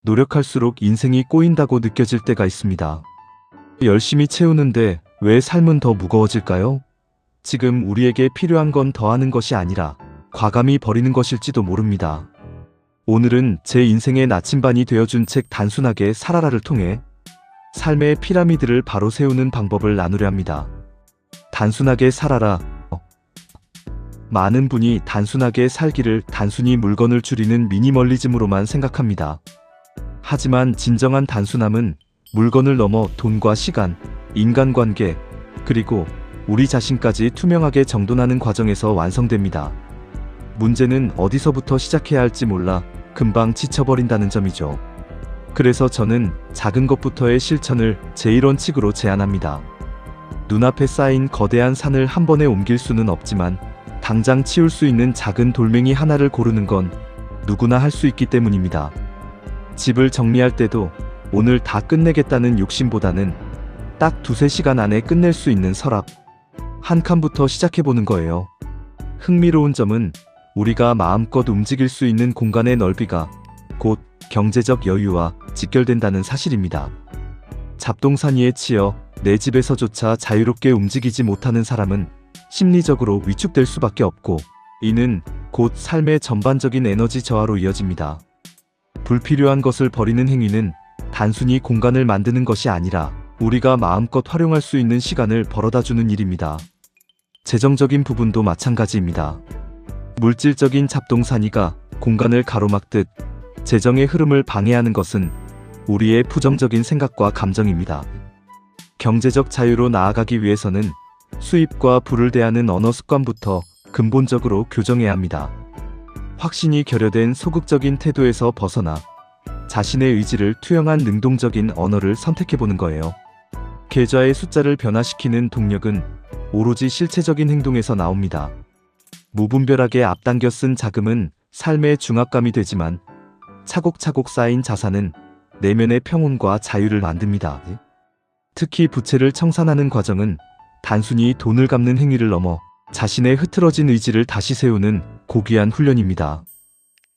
노력할수록 인생이 꼬인다고 느껴질 때가 있습니다. 열심히 채우는데 왜 삶은 더 무거워질까요? 지금 우리에게 필요한 건 더하는 것이 아니라 과감히 버리는 것일지도 모릅니다. 오늘은 제 인생의 나침반이 되어준 책 단순하게 살아라를 통해 삶의 피라미드를 바로 세우는 방법을 나누려 합니다. 단순하게 살아라. 많은 분이 단순하게 살기를 단순히 물건을 줄이는 미니멀리즘으로만 생각합니다. 하지만 진정한 단순함은 물건을 넘어 돈과 시간, 인간관계, 그리고 우리 자신까지 투명하게 정돈하는 과정에서 완성됩니다. 문제는 어디서부터 시작해야 할지 몰라 금방 지쳐버린다는 점이죠. 그래서 저는 작은 것부터의 실천을 제1원칙으로 제안합니다. 눈앞에 쌓인 거대한 산을 한 번에 옮길 수는 없지만 당장 치울 수 있는 작은 돌멩이 하나를 고르는 건 누구나 할 수 있기 때문입니다. 집을 정리할 때도 오늘 다 끝내겠다는 욕심보다는 딱 2~3시간 안에 끝낼 수 있는 서랍 한 칸부터 시작해보는 거예요. 흥미로운 점은 우리가 마음껏 움직일 수 있는 공간의 넓이가 곧 경제적 여유와 직결된다는 사실입니다. 잡동사니에 치여 내 집에서조차 자유롭게 움직이지 못하는 사람은 심리적으로 위축될 수밖에 없고, 이는 곧 삶의 전반적인 에너지 저하로 이어집니다. 불필요한 것을 버리는 행위는 단순히 공간을 만드는 것이 아니라 우리가 마음껏 활용할 수 있는 시간을 벌어다주는 일입니다. 재정적인 부분도 마찬가지입니다. 물질적인 잡동사니가 공간을 가로막듯 재정의 흐름을 방해하는 것은 우리의 부정적인 생각과 감정입니다. 경제적 자유로 나아가기 위해서는 수입과 부를 대하는 언어 습관부터 근본적으로 교정해야 합니다. 확신이 결여된 소극적인 태도에서 벗어나 자신의 의지를 투영한 능동적인 언어를 선택해보는 거예요. 계좌의 숫자를 변화시키는 동력은 오로지 실체적인 행동에서 나옵니다. 무분별하게 앞당겨 쓴 자금은 삶의 중압감이 되지만 차곡차곡 쌓인 자산은 내면의 평온과 자유를 만듭니다. 특히 부채를 청산하는 과정은 단순히 돈을 갚는 행위를 넘어 자신의 흐트러진 의지를 다시 세우는 고귀한 훈련입니다.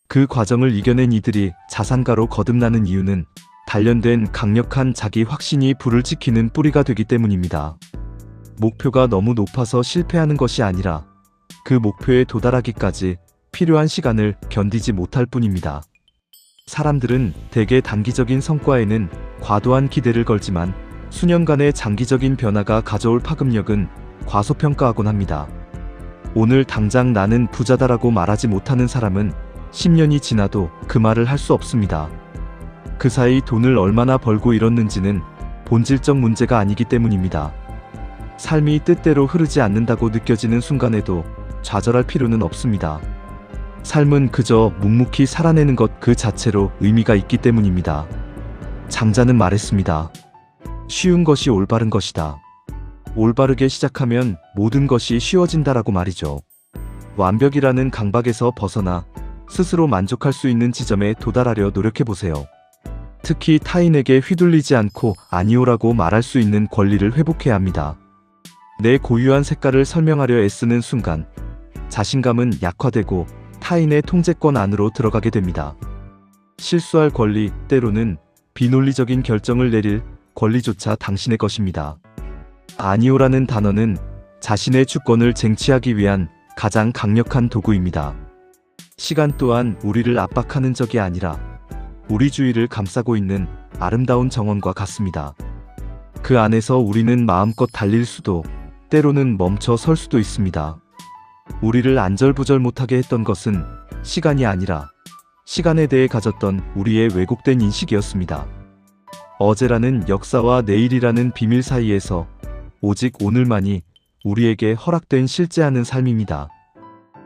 그 과정을 이겨낸 이들이 자산가로 거듭나는 이유는 단련된 강력한 자기 확신이 불을 지키는 뿌리가 되기 때문입니다. 목표가 너무 높아서 실패하는 것이 아니라 그 목표에 도달하기까지 필요한 시간을 견디지 못할 뿐입니다. 사람들은 대개 단기적인 성과에는 과도한 기대를 걸지만 수년간의 장기적인 변화가 가져올 파급력은 과소평가하곤 합니다. 오늘 당장 나는 부자다라고 말하지 못하는 사람은 10년이 지나도 그 말을 할 수 없습니다. 그 사이 돈을 얼마나 벌고 잃었는지는 본질적 문제가 아니기 때문입니다. 삶이 뜻대로 흐르지 않는다고 느껴지는 순간에도 좌절할 필요는 없습니다. 삶은 그저 묵묵히 살아내는 것 그 자체로 의미가 있기 때문입니다. 장자는 말했습니다. 쉬운 것이 올바른 것이다. 올바르게 시작하면 모든 것이 쉬워진다라고 말이죠. 완벽이라는 강박에서 벗어나 스스로 만족할 수 있는 지점에 도달하려 노력해보세요. 특히 타인에게 휘둘리지 않고 아니오라고 말할 수 있는 권리를 회복해야 합니다. 내 고유한 색깔을 설명하려 애쓰는 순간 자신감은 약화되고 타인의 통제권 안으로 들어가게 됩니다. 실수할 권리, 때로는 비논리적인 결정을 내릴 권리조차 당신의 것입니다. 아니오라는 단어는 자신의 주권을 쟁취하기 위한 가장 강력한 도구입니다. 시간 또한 우리를 압박하는 적이 아니라 우리 주위를 감싸고 있는 아름다운 정원과 같습니다. 그 안에서 우리는 마음껏 달릴 수도 때로는 멈춰 설 수도 있습니다. 우리를 안절부절 못하게 했던 것은 시간이 아니라 시간에 대해 가졌던 우리의 왜곡된 인식이었습니다. 어제라는 역사와 내일이라는 비밀 사이에서 오직 오늘만이 우리에게 허락된 실제하는 삶입니다.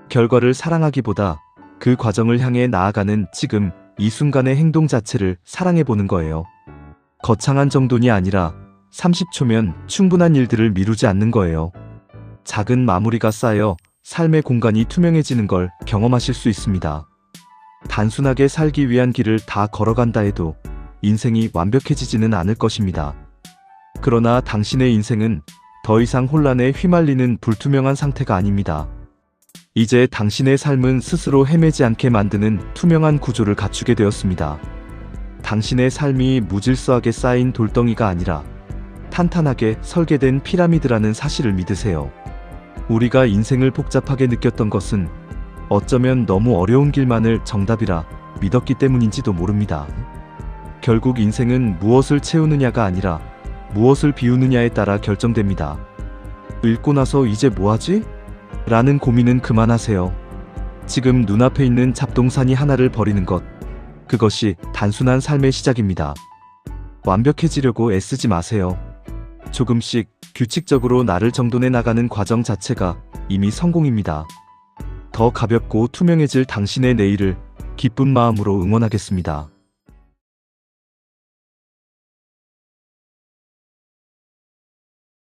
결과를 사랑하기보다 그 과정을 향해 나아가는 지금 이 순간의 행동 자체를 사랑해보는 거예요. 거창한 정돈이 아니라 30초면 충분한 일들을 미루지 않는 거예요. 작은 마무리가 쌓여 삶의 공간이 투명해지는 걸 경험하실 수 있습니다. 단순하게 살기 위한 길을 다 걸어간다 해도 인생이 완벽해지지는 않을 것입니다. 그러나 당신의 인생은 더 이상 혼란에 휘말리는 불투명한 상태가 아닙니다. 이제 당신의 삶은 스스로 헤매지 않게 만드는 투명한 구조를 갖추게 되었습니다. 당신의 삶이 무질서하게 쌓인 돌덩이가 아니라 탄탄하게 설계된 피라미드라는 사실을 믿으세요. 우리가 인생을 복잡하게 느꼈던 것은 어쩌면 너무 어려운 길만을 정답이라 믿었기 때문인지도 모릅니다. 결국 인생은 무엇을 채우느냐가 아니라 무엇을 비우느냐에 따라 결정됩니다. 읽고 나서 이제 뭐하지? 라는 고민은 그만하세요. 지금 눈앞에 있는 잡동사니 하나를 버리는 것, 그것이 단순한 삶의 시작입니다. 완벽해지려고 애쓰지 마세요. 조금씩 규칙적으로 나를 정돈해 나가는 과정 자체가 이미 성공입니다. 더 가볍고 투명해질 당신의 내일을 기쁜 마음으로 응원하겠습니다.